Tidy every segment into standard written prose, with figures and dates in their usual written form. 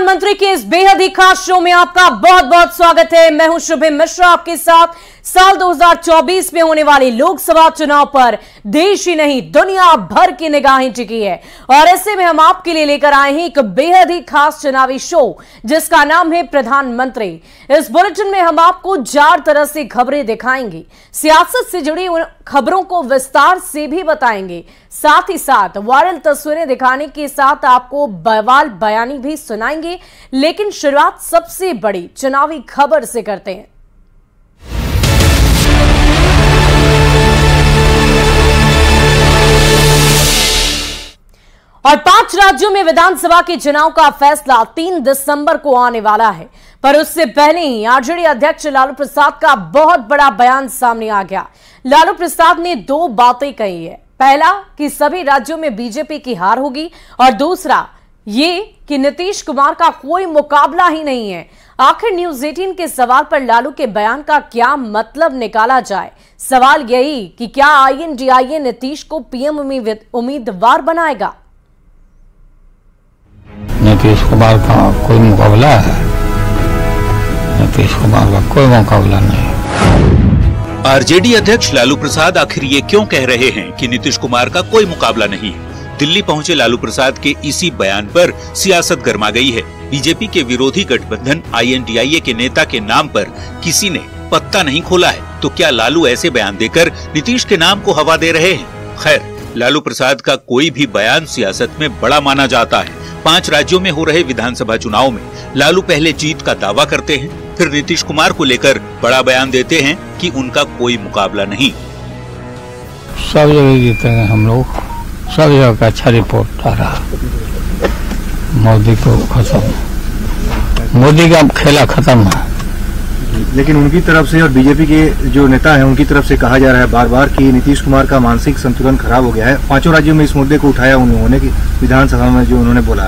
प्रधानमंत्री के इस बेहद ही खास शो में आपका बहुत बहुत स्वागत है। मैं हूं शुभम मिश्रा आपके साथ। साल 2024 में होने वाले लोकसभा चुनाव पर देश ही नहीं दुनिया भर की निगाहें टिकी है और ऐसे में हम आपके लिए लेकर आए हैं एक बेहद ही खास चुनावी शो जिसका नाम है प्रधानमंत्री। इस बुलेटिन में हम आपको 4 तरह से खबरें दिखाएंगे, सियासत से जुड़ी उन खबरों को विस्तार से भी बताएंगे, साथ ही साथ वायरल तस्वीरें दिखाने के साथ आपको बवाल बयानी भी सुनाएंगे। लेकिन शुरुआत सबसे बड़ी चुनावी खबर से करते हैं। और 5 राज्यों में विधानसभा के चुनाव का फैसला 3 दिसंबर को आने वाला है, पर उससे पहले ही आरजेडी अध्यक्ष लालू प्रसाद का बहुत बड़ा बयान सामने आ गया। लालू प्रसाद ने 2 बातें कही है। पहला कि सभी राज्यों में बीजेपी की हार होगी और दूसरा ये कि नीतीश कुमार का कोई मुकाबला ही नहीं है। आखिर न्यूज 18 के सवाल पर लालू के बयान का क्या मतलब निकाला जाए? सवाल यही कि क्या आईएनडीआईए नीतीश को पीएम उम्मीदवार बनाएगा? नीतीश कुमार का कोई मुकाबला है? नीतीश कुमार का कोई मुकाबला नहीं। आरजेडी अध्यक्ष लालू प्रसाद आखिर ये क्यों कह रहे हैं कि नीतीश कुमार का कोई मुकाबला नहीं है? दिल्ली पहुंचे लालू प्रसाद के इसी बयान पर सियासत गर्मा गई है। बीजेपी के विरोधी गठबंधन आईएनडीआईए के नेता के नाम पर किसी ने पत्ता नहीं खोला है, तो क्या लालू ऐसे बयान देकर नीतीश के नाम को हवा दे रहे हैं? खैर, लालू प्रसाद का कोई भी बयान सियासत में बड़ा माना जाता है। 5 राज्यों में हो रहे विधानसभा चुनाव में लालू पहले जीत का दावा करते हैं, फिर नीतीश कुमार को लेकर बड़ा बयान देते हैं कि उनका कोई मुकाबला नहीं। सब जगह जीतेंगे हम लोग, सब जगह का अच्छा रिपोर्ट आ रहा। मोदी को खत्म, मोदी का खेला खत्म है। लेकिन उनकी तरफ से और बीजेपी के जो नेता हैं उनकी तरफ से कहा जा रहा है बार बार कि नीतीश कुमार का मानसिक संतुलन खराब हो गया है। 5 राज्यों में इस मुद्दे को उठाया उन्होंने कि विधानसभा में जो उन्होंने बोला।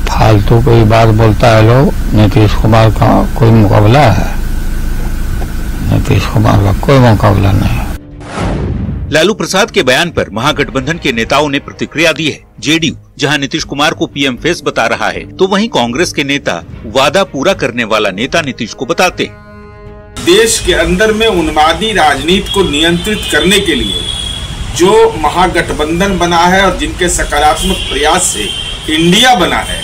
फालतू कोई बात बोलता है लोग। नीतीश कुमार का कोई मुकाबला है? नीतीश कुमार का कोई मुकाबला नहीं। लालू प्रसाद के बयान पर महागठबंधन के नेताओं ने प्रतिक्रिया दी है। जेडीयू जहां नीतीश कुमार को पीएम फेस बता रहा है, तो वहीं कांग्रेस के नेता वादा पूरा करने वाला नेता नीतीश को बताते हैं। देश के अंदर में उन्मादी राजनीति को नियंत्रित करने के लिए जो महागठबंधन बना है और जिनके सकारात्मक प्रयास से इंडिया बना है,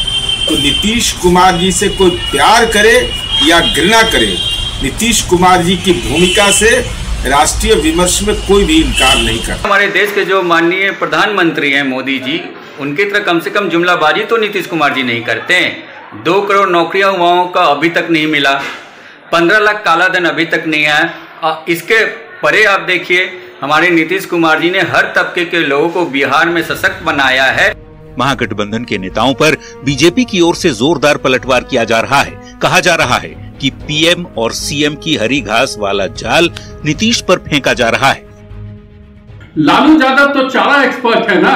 तो नीतीश कुमार जी से कोई प्यार करे या घृणा करे, नीतीश कुमार जी की भूमिका से राष्ट्रीय विमर्श में कोई भी इनकार नहीं करता। हमारे देश के जो माननीय प्रधानमंत्री हैं मोदी जी, उनकी तरह कम से कम जुमलाबाजी तो नीतीश कुमार जी नहीं करते हैं। 2 करोड़ नौकरियां युवाओं का अभी तक नहीं मिला, 15 लाख काला धन अभी तक नहीं आया। इसके परे आप देखिए, हमारे नीतीश कुमार जी ने हर तबके के लोगों को बिहार में सशक्त बनाया है। महागठबंधन के नेताओं पर बीजेपी की ओर से जोरदार पलटवार किया जा रहा है। कहा जा रहा है कि पीएम और सीएम की हरी घास वाला जाल नीतीश पर फेंका जा रहा है। लालू यादव तो चारा एक्सपर्ट है ना।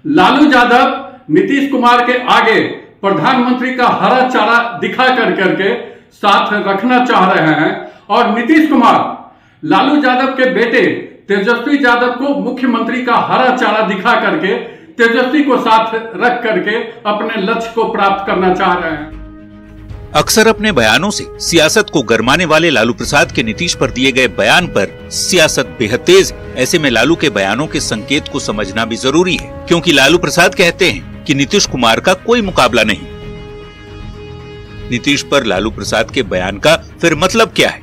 लालू यादव नीतीश कुमार के आगे प्रधानमंत्री का हरा चारा दिखा करके साथ रखना चाह रहे हैं और नीतीश कुमार लालू यादव के बेटे तेजस्वी यादव को मुख्यमंत्री का हरा चारा दिखा करके तेजस्वी को साथ रख करके अपने लक्ष्य को प्राप्त करना चाह रहे हैं। अक्सर अपने बयानों से सियासत को गरमाने वाले लालू प्रसाद के नीतीश पर दिए गए बयान पर सियासत बेहद तेज है। ऐसे में लालू के बयानों के संकेत को समझना भी जरूरी है, क्योंकि लालू प्रसाद कहते हैं कि नीतीश कुमार का कोई मुकाबला नहीं। नीतीश पर लालू प्रसाद के बयान का फिर मतलब क्या है?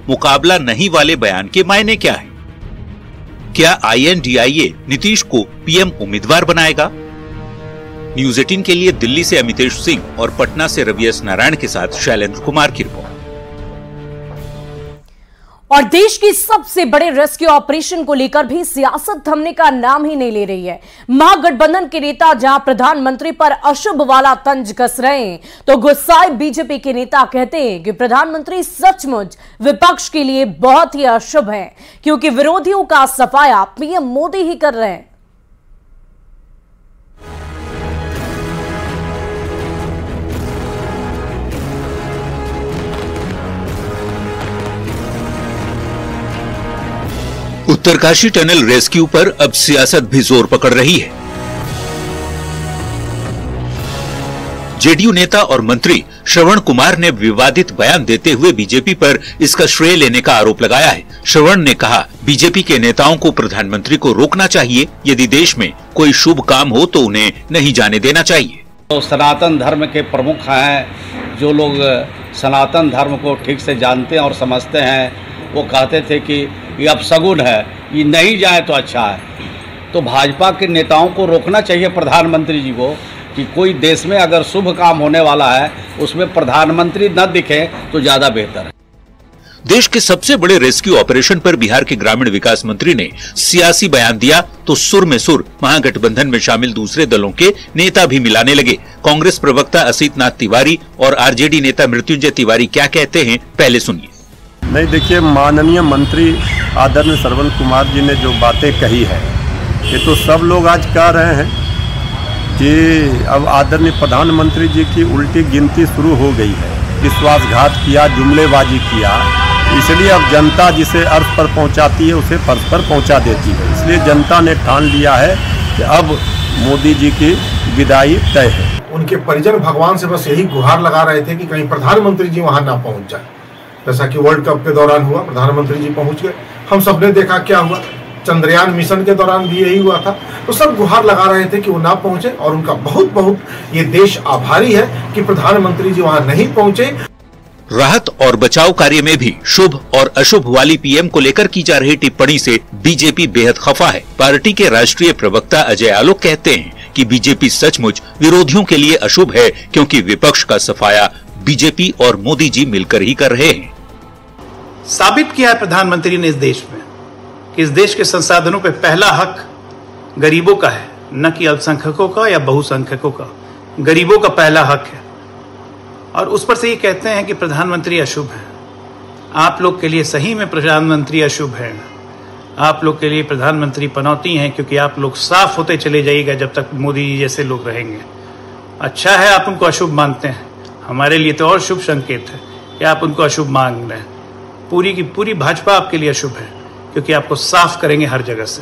मुकाबला नहीं वाले बयान के मायने क्या है? क्या आईएनडीआईए नीतीश को पीएम उम्मीदवार बनाएगा? न्यूज 18 के लिए दिल्ली से अमितेश सिंह और पटना से रवि एस नारायण के साथ शैलेंद्र कुमार की रिपोर्ट। और देश की सबसे बड़े रेस्क्यू ऑपरेशन को लेकर भी सियासत थमने का नाम ही नहीं ले रही है। महागठबंधन के नेता जहां प्रधानमंत्री पर अशुभ वाला तंज कस रहे हैं, तो गुस्साए बीजेपी के नेता कहते हैं कि प्रधानमंत्री सचमुच विपक्ष के लिए बहुत ही अशुभ है, क्योंकि विरोधियों का सफाया पीएम मोदी ही कर रहे हैं। उत्तरकाशी टनल रेस्क्यू पर अब सियासत भी जोर पकड़ रही है। जेडीयू नेता और मंत्री श्रवण कुमार ने विवादित बयान देते हुए बीजेपी पर इसका श्रेय लेने का आरोप लगाया है। श्रवण ने कहा, बीजेपी के नेताओं को प्रधानमंत्री को रोकना चाहिए। यदि देश में कोई शुभ काम हो तो उन्हें नहीं जाने देना चाहिए। तो सनातन धर्म के प्रमुख हैं, जो लोग सनातन धर्म को ठीक से जानते हैं और समझते हैं, वो कहते थे कि ये अपशगुन है, ये नहीं जाए तो अच्छा है। तो भाजपा के नेताओं को रोकना चाहिए प्रधानमंत्री जी को कि कोई देश में अगर शुभ काम होने वाला है उसमें प्रधानमंत्री न दिखे तो ज्यादा बेहतर है। देश के सबसे बड़े रेस्क्यू ऑपरेशन पर बिहार के ग्रामीण विकास मंत्री ने सियासी बयान दिया तो सुर में सुर महागठबंधन में शामिल दूसरे दलों के नेता भी मिलाने लगे। कांग्रेस प्रवक्ता असित नाथ तिवारी और आरजेडी नेता मृत्युंजय तिवारी क्या कहते हैं, पहले सुनिए। नहीं, देखिए, माननीय मंत्री आदरणीय श्रवण कुमार जी ने जो बातें कही है, ये तो सब लोग आज कह रहे हैं कि अब आदरणीय प्रधानमंत्री जी की उल्टी गिनती शुरू हो गई है। विश्वासघात किया, जुमलेबाजी किया, इसलिए अब जनता जिसे अर्थ पर पहुंचाती है उसे फर्श पर पहुंचा देती है। इसलिए जनता ने ठान लिया है कि अब मोदी जी की विदाई तय है। उनके परिजन भगवान से बस यही गुहार लगा रहे थे कि कहीं प्रधानमंत्री जी वहां ना पहुंच जाए। जैसा कि वर्ल्ड कप के दौरान हुआ, प्रधानमंत्री जी पहुंच गए। हम सबने देखा क्या हुआ, चंद्रयान मिशन के दौरान भी यही हुआ था। तो सब गुहार लगा रहे थे कि वो ना पहुंचे, और उनका बहुत बहुत ये देश आभारी है कि प्रधानमंत्री जी वहां नहीं पहुंचे। राहत और बचाव कार्य में भी शुभ और अशुभ वाली पीएम को लेकर की जा रही टिप्पणी से बीजेपी बेहद खफा है। पार्टी के राष्ट्रीय प्रवक्ता अजय आलोक कहते हैं कि बीजेपी सचमुच विरोधियों के लिए अशुभ है, क्योंकि विपक्ष का सफाया बीजेपी और मोदी जी मिलकर ही कर रहे हैं। साबित किया है प्रधानमंत्री ने इस देश में कि इस देश के संसाधनों पे पहला हक गरीबों का है, न कि अल्पसंख्यकों का या बहुसंख्यकों का। गरीबों का पहला हक है, और उस पर से ये कहते हैं कि प्रधानमंत्री अशुभ है। आप लोग के लिए सही में प्रधानमंत्री अशुभ है। आप लोग के लिए प्रधानमंत्री पनौती हैं, क्योंकि आप लोग साफ होते चले जाइएगा जब तक मोदी जी जैसे लोग रहेंगे। अच्छा है आप उनको अशुभ मानते हैं, हमारे लिए तो और शुभ संकेत है कि आप उनको अशुभ मान रहे हैं। पूरी की पूरी भाजपा आपके लिए अशुभ है, क्योंकि आपको साफ करेंगे हर जगह से।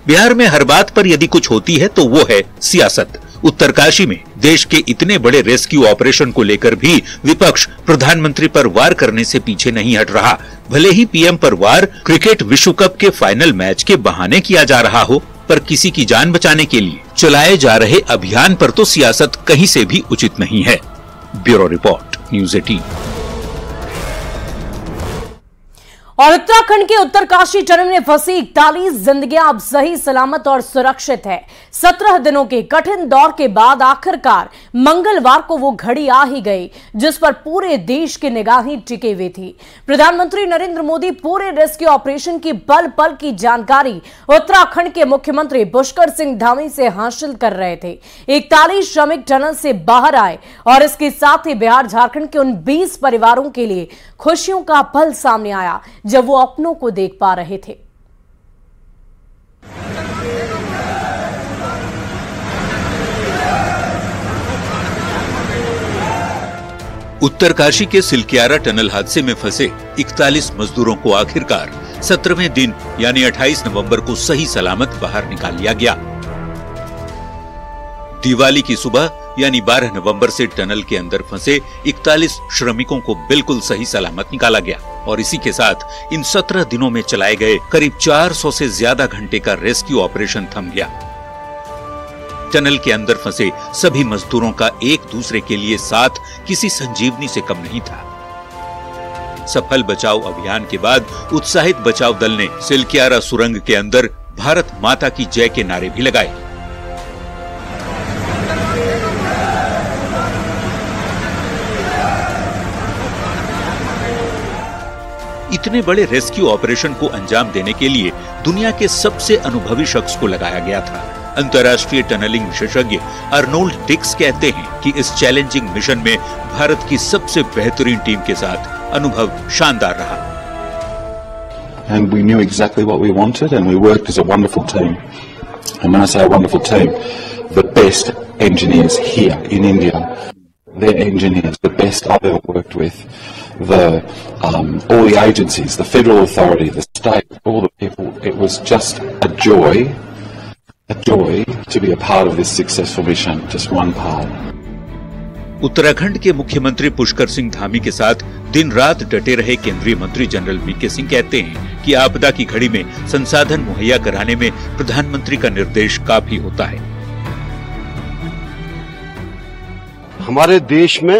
बिहार में हर बात पर यदि कुछ होती है तो वो है सियासत। उत्तरकाशी में देश के इतने बड़े रेस्क्यू ऑपरेशन को लेकर भी विपक्ष प्रधानमंत्री पर वार करने से पीछे नहीं हट रहा। भले ही पीएम पर वार क्रिकेट विश्व कप के फाइनल मैच के बहाने किया जा रहा हो, पर किसी की जान बचाने के लिए चलाए जा रहे अभियान पर तो सियासत कहीं से भी उचित नहीं है। Bureau report, news 18। और उत्तराखंड के उत्तरकाशी टनल में फंसी 41 जिंदगियां अब सही सलामत और सुरक्षित है। 17 दिनों के कठिन दौर के बाद आखिरकार मंगलवार को वो घड़ी आ ही गई जिस पर पूरे देश की निगाहें टिकी हुई थी। प्रधानमंत्री नरेंद्र मोदी पूरे रेस्क्यू ऑपरेशन की पल पल की जानकारी उत्तराखंड के मुख्यमंत्री पुष्कर सिंह धामी से हासिल कर रहे थे। 41 श्रमिक टनल से बाहर आए और इसके साथ ही बिहार झारखंड के उन 20 परिवारों के लिए खुशियों का पल सामने आया जब वो अपनों को देख पा रहे थे। उत्तरकाशी के सिलक्यारा टनल हादसे में फंसे 41 मजदूरों को आखिरकार 17वें दिन यानी 28 नवंबर को सही सलामत बाहर निकाल लिया गया। दिवाली की सुबह यानी 12 नवंबर से टनल के अंदर फंसे 41 श्रमिकों को बिल्कुल सही सलामत निकाला गया और इसी के साथ इन 17 दिनों में चलाए गए करीब 400 से ज्यादा घंटे का रेस्क्यू ऑपरेशन थम गया। टनल के अंदर फंसे सभी मजदूरों का एक दूसरे के लिए साथ किसी संजीवनी से कम नहीं था। सफल बचाव अभियान के बाद उत्साहित बचाव दल ने सिलक्यारा सुरंग के अंदर भारत माता की जय के नारे भी लगाए। इतने बड़े रेस्क्यू ऑपरेशन को अंजाम देने के लिए दुनिया के सबसे अनुभवी शख्स को लगाया गया था। अंतर्राष्ट्रीय टनलिंग विशेषज्ञ अर्नोल्ड डिक्स कहते हैं कि इस चैलेंजिंग मिशन में भारत की सबसे बेहतरीन टीम के साथ अनुभव शानदार रहा। And we knew exactly what we wanted and we worked as a wonderful team. And when I say a wonderful team, the best engineers here in India, their engineers, the best I've ever worked with, all the agencies, the federal authority, the state, all the people, it was just a joy to be a part of this successful mission, just one part. Uttarakhand के मुख्यमंत्री पुष्कर सिंह धामी के साथ दिन रात डटे रहे केंद्रीय मंत्री जनरल वीके सिंह कहते हैं कि आपदा की घड़ी में संसाधन मुहैया कराने में प्रधानमंत्री का निर्देश काफी होता है। हमारे देश में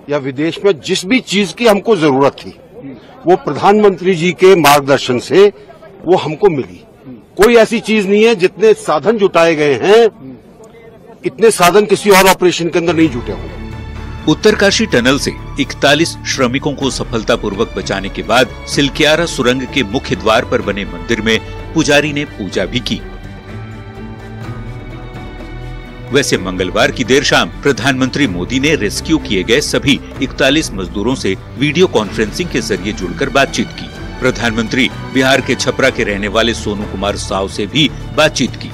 या विदेश में जिस भी चीज की हमको जरूरत थी वो प्रधानमंत्री जी के मार्गदर्शन से वो हमको मिली। कोई ऐसी चीज नहीं है, जितने साधन जुटाए गए हैं इतने साधन किसी और ऑपरेशन के अंदर नहीं जुटे होंगे। उत्तरकाशी टनल से 41 श्रमिकों को सफलतापूर्वक बचाने के बाद सिलक्यारा सुरंग के मुख्य द्वार पर बने मंदिर में पुजारी ने पूजा भी की। वैसे मंगलवार की देर शाम प्रधानमंत्री मोदी ने रेस्क्यू किए गए सभी 41 मजदूरों से वीडियो कॉन्फ्रेंसिंग के जरिए जुड़कर बातचीत की। प्रधानमंत्री बिहार के छपरा के रहने वाले सोनू कुमार साव से भी बातचीत की।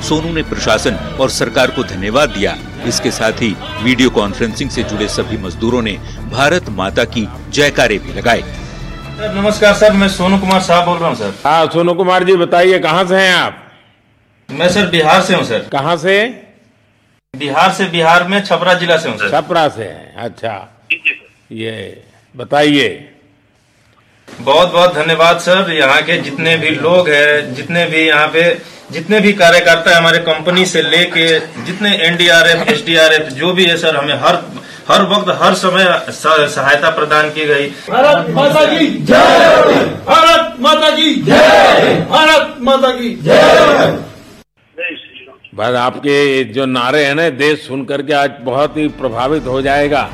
सोनू ने प्रशासन और सरकार को धन्यवाद दिया। इसके साथ ही वीडियो कॉन्फ्रेंसिंग से जुड़े सभी मजदूरों ने भारत माता की जयकारे भी लगाए। सर नमस्कार सर, मैं सोनू कुमार साहब बोल रहा हूँ सर। हाँ सोनू कुमार जी बताइए, कहाँ से हैं आप? मैं सर बिहार से हूँ सर। कहाँ से? बिहार से, बिहार में छपरा जिला से हूँ सर। छपरा से हैं, अच्छा। ये बताइए। बहुत बहुत धन्यवाद सर। यहाँ के जितने भी लोग हैं, जितने भी यहाँ पे जितने भी कार्यकर्ता है हमारे कंपनी से लेके जितने एनडीआरएफ, एसडीआरएफ जो भी है सर, हमें हर वक्त हर समय सहायता प्रदान की गई। भारत माता की जय, भारत माता की जय, भारत माता की जय। बस आपके जो नारे हैं ना, देश सुन करके आज बहुत ही प्रभावित हो जाएगा।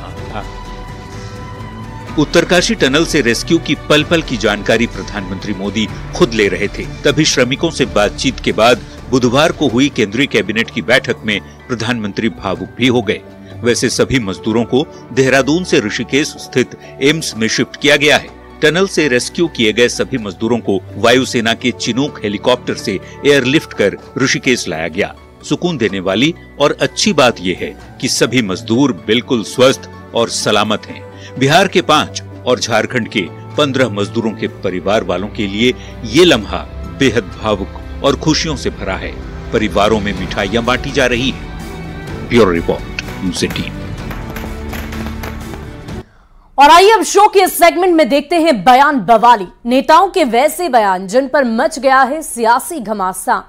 उत्तरकाशी टनल से रेस्क्यू की पल पल की जानकारी प्रधानमंत्री मोदी खुद ले रहे थे। तभी श्रमिकों से बातचीत के बाद बुधवार को हुई केंद्रीय कैबिनेट की बैठक में प्रधानमंत्री भावुक भी हो गए। वैसे सभी मजदूरों को देहरादून से ऋषिकेश स्थित एम्स में शिफ्ट किया गया है। टनल से रेस्क्यू किए गए सभी मजदूरों को वायुसेना के चिनूक हेलीकॉप्टर से एयरलिफ्ट कर ऋषिकेश लाया गया। सुकून देने वाली और अच्छी बात यह है कि सभी मजदूर बिल्कुल स्वस्थ और सलामत हैं। बिहार के 5 और झारखंड के 15 मजदूरों के परिवार वालों के लिए ये लम्हा बेहद भावुक और खुशियों से भरा है। परिवारों में मिठाइयां बांटी जा रही है। Bureau report, news 18। और आइए अब शो के इस सेगमेंट में देखते हैं बयान बवाली, नेताओं के वैसे बयान जिन पर मच गया है सियासी घमासान।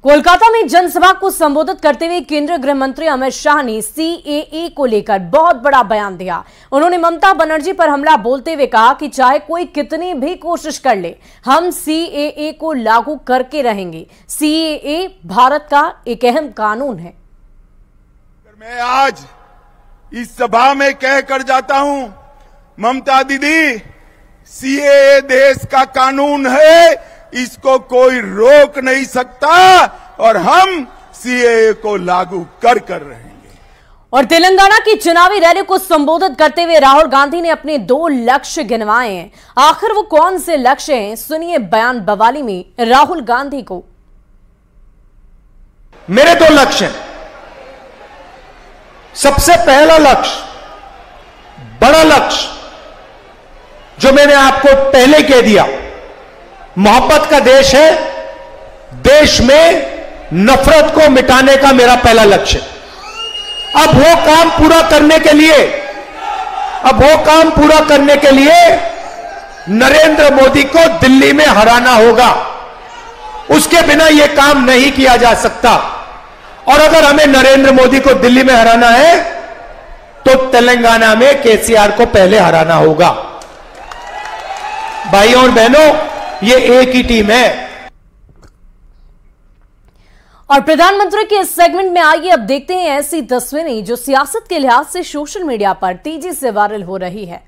कोलकाता में जनसभा को संबोधित करते हुए केंद्रीय गृह मंत्री अमित शाह ने सीएए को लेकर बहुत बड़ा बयान दिया। उन्होंने ममता बनर्जी पर हमला बोलते हुए कहा कि चाहे कोई कितनी भी कोशिश कर ले, हम सीएए को लागू करके रहेंगे। सीएए भारत का एक अहम कानून है। मैं आज इस सभा में कह कर जाता हूं, ममता दीदी, सीएए देश का कानून है, इसको कोई रोक नहीं सकता और हम सीएए को लागू कर रहेंगे। और तेलंगाना की चुनावी रैली को संबोधित करते हुए राहुल गांधी ने अपने 2 लक्ष्य गिनवाए हैं। आखिर वो कौन से लक्ष्य हैं, सुनिए बयान बवाली में राहुल गांधी को। मेरे 2 लक्ष्य हैं। सबसे पहला लक्ष्य, बड़ा लक्ष्य, जो मैंने आपको पहले कह दिया, मोहब्बत का देश है। देश में नफरत को मिटाने का मेरा पहला लक्ष्य। अब वो काम पूरा करने के लिए नरेंद्र मोदी को दिल्ली में हराना होगा। उसके बिना यह काम नहीं किया जा सकता। और अगर हमें नरेंद्र मोदी को दिल्ली में हराना है तो तेलंगाना में केसीआर को पहले हराना होगा। भाइयों और बहनों, ये एक ही टीम है। और प्रधानमंत्री के इस सेगमेंट में आइए अब देखते हैं ऐसी तस्वीरें जो सियासत के लिहाज से सोशल मीडिया पर तेजी से वायरल हो रही है।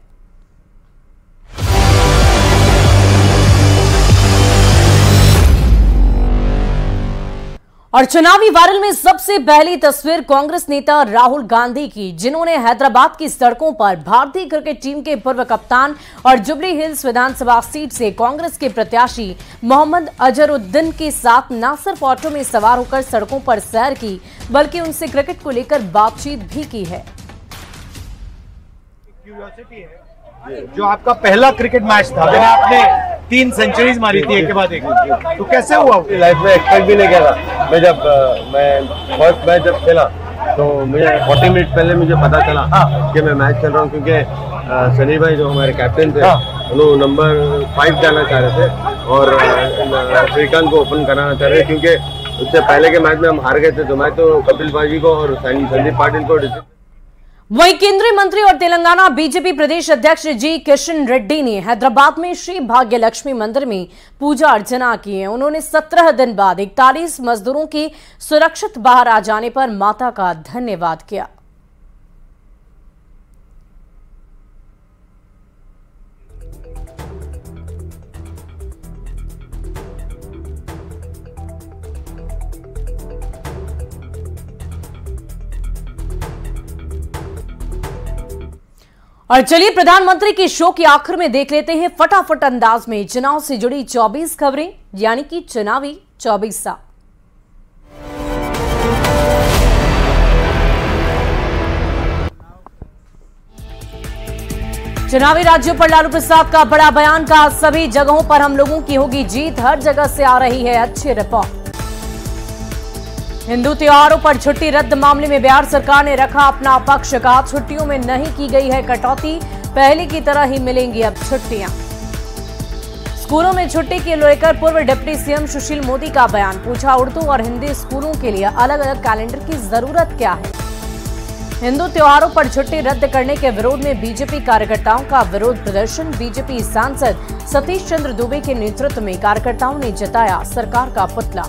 और चुनावी वायरल में सबसे पहली तस्वीर कांग्रेस नेता राहुल गांधी की, जिन्होंने हैदराबाद की सड़कों पर भारतीय क्रिकेट टीम के पूर्व कप्तान और जुबली हिल्स विधानसभा सीट से कांग्रेस के प्रत्याशी मोहम्मद अजहरुद्दीन के साथ न सिर्फ ऑटो में सवार होकर सड़कों पर सैर की, बल्कि उनसे क्रिकेट को लेकर बातचीत भी की है। जो आपका पहला क्रिकेट मैच था, मैंने आपने 3 सेंचुरीज मारी थी एक के बाद एक, तो कैसे हुआ? लाइफ में एक्सपेक्ट भी नहीं किया था। मैं फर्स्ट मैच जब खेला तो मुझे 40 मिनट पहले मुझे पता चला कि मैं मैच खेल रहा हूँ, क्योंकि सनी भाई जो हमारे कैप्टन थे उन्होंने नंबर 5 जाना चाह रहे थे और श्रीकांत को ओपन कराना चाह रहे थे, क्योंकि उससे पहले के मैच में हम हार गए थे। तो मैं तो कपिल बाजी को और संदीप पाटिल को। वहीं केंद्रीय मंत्री और तेलंगाना बीजेपी प्रदेश अध्यक्ष जी किशन रेड्डी ने हैदराबाद में श्री भाग्य लक्ष्मी मंदिर में पूजा अर्चना की है। उन्होंने 17 दिन बाद 41 मजदूरों की सुरक्षित बाहर आ जाने पर माता का धन्यवाद किया। और चलिए प्रधानमंत्री की शो के आखिर में देख लेते हैं फटाफट अंदाज में चुनाव से जुड़ी 24 खबरें, यानी कि चुनावी 24 सा। चुनावी राज्यों पर लालू प्रसाद का बड़ा बयान, का सभी जगहों पर हम लोगों की होगी जीत, हर जगह से आ रही है अच्छी रिपोर्ट। हिंदू त्योहारों पर छुट्टी रद्द मामले में बिहार सरकार ने रखा अपना पक्ष, कहा छुट्टियों में नहीं की गई है कटौती, पहले की तरह ही मिलेंगी अब छुट्टियां। स्कूलों में छुट्टी के लेकर पूर्व डिप्टी सीएम सुशील मोदी का बयान, पूछा उर्दू और हिंदी स्कूलों के लिए अलग अलग कैलेंडर की जरूरत क्या है। हिंदू त्योहारों पर छुट्टी रद्द करने के विरोध में बीजेपी कार्यकर्ताओं का विरोध प्रदर्शन, बीजेपी सांसद सतीश चंद्र दुबे के नेतृत्व में कार्यकर्ताओं ने जताया सरकार का पुतला।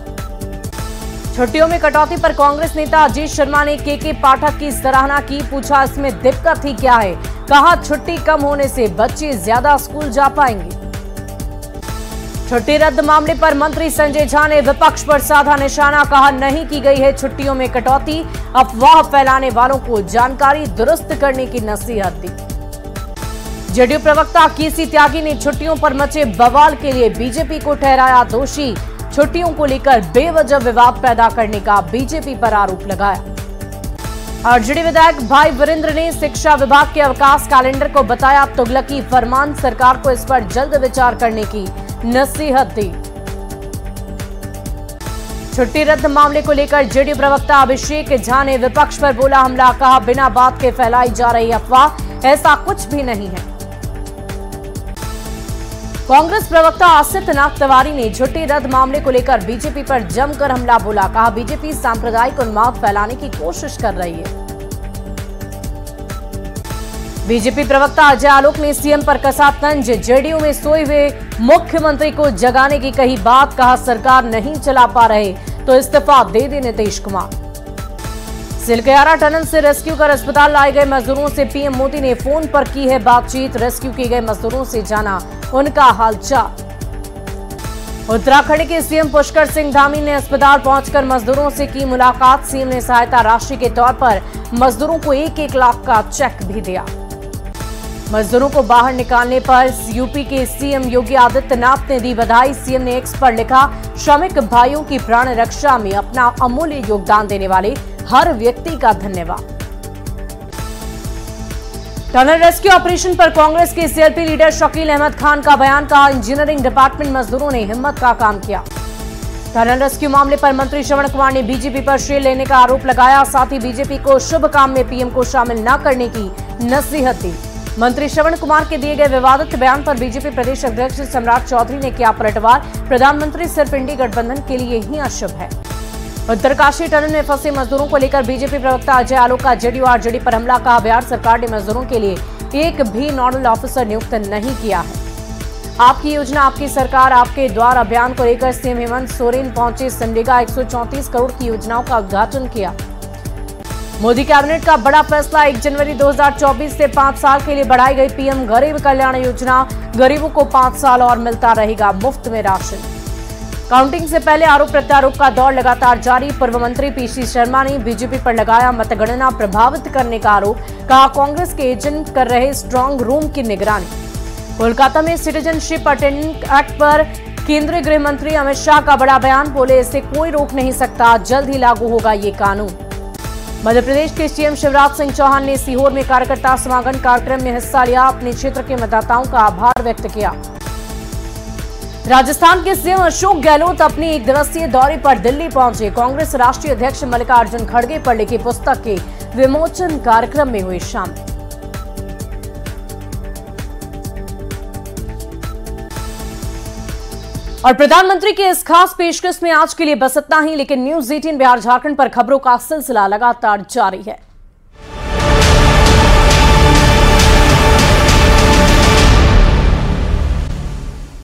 छुट्टियों में कटौती पर कांग्रेस नेता अजीत शर्मा ने के पाठक की सराहना की, पूछा इसमें दिक्कत ही क्या है, कहा छुट्टी कम होने से बच्चे ज्यादा स्कूल जा पाएंगे। छुट्टी रद्द मामले पर मंत्री संजय झा ने विपक्ष पर साधा निशाना, कहा नहीं की गई है छुट्टियों में कटौती, अफवाह फैलाने वालों को जानकारी दुरुस्त करने की नसीहत दी। जेडीयू प्रवक्ता केसी त्यागी ने छुट्टियों पर मचे बवाल के लिए बीजेपी को ठहराया दोषी, छुट्टियों को लेकर बेवजह विवाद पैदा करने का बीजेपी पर आरोप लगाया। आरजेडी विधायक भाई वीरेंद्र ने शिक्षा विभाग के अवकाश कैलेंडर को बताया तुगलकी फरमान, सरकार को इस पर जल्द विचार करने की नसीहत दी। छुट्टी रद्द मामले को लेकर जेडीयू प्रवक्ता अभिषेक झा ने विपक्ष पर बोला हमला, कहा बिना बात के फैलाई जा रही अफवाह, ऐसा कुछ भी नहीं है। कांग्रेस प्रवक्ता आसिफ नाथ तिवारी ने छुट्टी रद्द मामले को लेकर बीजेपी पर जमकर हमला बोला, कहा बीजेपी सांप्रदायिक उन्माद फैलाने की कोशिश कर रही है। बीजेपी प्रवक्ता अजय आलोक ने सीएम पर कसा तंज, जेडीयू में सोए हुए मुख्यमंत्री को जगाने की कही बात, कहा सरकार नहीं चला पा रहे तो इस्तीफा दे दे नीतीश कुमार। सिलगयारा टनल से रेस्क्यू कर अस्पताल लाए गए मजदूरों से पीएम मोदी ने फोन पर की है बातचीत, रेस्क्यू किए गए मजदूरों से जाना उनका हालचाल। उत्तराखंड के सीएम पुष्कर सिंह धामी ने अस्पताल पहुंचकर मजदूरों से की मुलाकात, सीएम ने सहायता राशि के तौर पर मजदूरों को 1-1 लाख का चेक भी दिया। मजदूरों को बाहर निकालने पर यूपी के सीएम योगी आदित्यनाथ ने दी बधाई, सीएम ने एक्स पर लिखा श्रमिक भाइयों की प्राण रक्षा में अपना अमूल्य योगदान देने वाले हर व्यक्ति का धन्यवाद। टनल रेस्क्यू ऑपरेशन पर कांग्रेस के सीआरपी लीडर शकील अहमद खान का बयान, कहा इंजीनियरिंग डिपार्टमेंट मजदूरों ने हिम्मत का काम किया। टनल रेस्क्यू मामले पर मंत्री श्रवण कुमार ने बीजेपी पर श्रेय लेने का आरोप लगाया, साथ ही बीजेपी को शुभ काम में पीएम को शामिल न करने की नसीहत दी। मंत्री श्रवण कुमार के दिए गए विवादित बयान पर बीजेपी प्रदेश अध्यक्ष सम्राट चौधरी ने किया पलटवार, प्रधानमंत्री सिर्फ इंडी गठबंधन के लिए ही अशुभ है। उत्तरकाशी टनल में फंसे मजदूरों को लेकर बीजेपी प्रवक्ता अजय आलोक का जेडीयू आरजेडी पर हमला, कहा बिहार सरकार ने मजदूरों के लिए एक भी नोडल ऑफिसर नियुक्त नहीं किया है। आपकी योजना आपकी सरकार आपके द्वार अभियान को लेकर सीएम हेमंत सोरेन पहुंचे, सिमडेगा 134 करोड़ की योजनाओं का उद्घाटन किया। मोदी कैबिनेट का बड़ा फैसला, 1 जनवरी 2024 से 5 साल के लिए बढ़ाई गई पीएम गरीब कल्याण योजना, गरीबों को 5 साल और मिलता रहेगा मुफ्त में राशन। काउंटिंग से पहले आरोप प्रत्यारोप का दौर लगातार जारी, पूर्व मंत्री पीसी शर्मा ने बीजेपी पर लगाया मतगणना प्रभावित करने का आरोप, कहा कांग्रेस के एजेंट कर रहे स्ट्रांग रूम की निगरानी। कोलकाता में सिटीजनशिप अटेंडेंट एक्ट पर केंद्रीय गृह मंत्री अमित शाह का बड़ा बयान, बोले इसे कोई रोक नहीं सकता, जल्द ही लागू होगा ये कानून। मध्य प्रदेश के सीएम शिवराज सिंह चौहान ने सीहोर में कार्यकर्ता समागम कार्यक्रम में हिस्सा लिया, अपने क्षेत्र के मतदाताओं का आभार व्यक्त किया। राजस्थान के सीएम अशोक गहलोत अपने 1 दिवसीय दौरे पर दिल्ली पहुंचे। कांग्रेस राष्ट्रीय अध्यक्ष मल्लिकार्जुन खड़गे पर लिखी पुस्तक के विमोचन कार्यक्रम में हुए शामिल। और प्रधानमंत्री के इस खास पेशकश में आज के लिए बस इतना ही, लेकिन न्यूज़ 18 बिहार झारखंड पर खबरों का सिलसिला लगातार जारी है।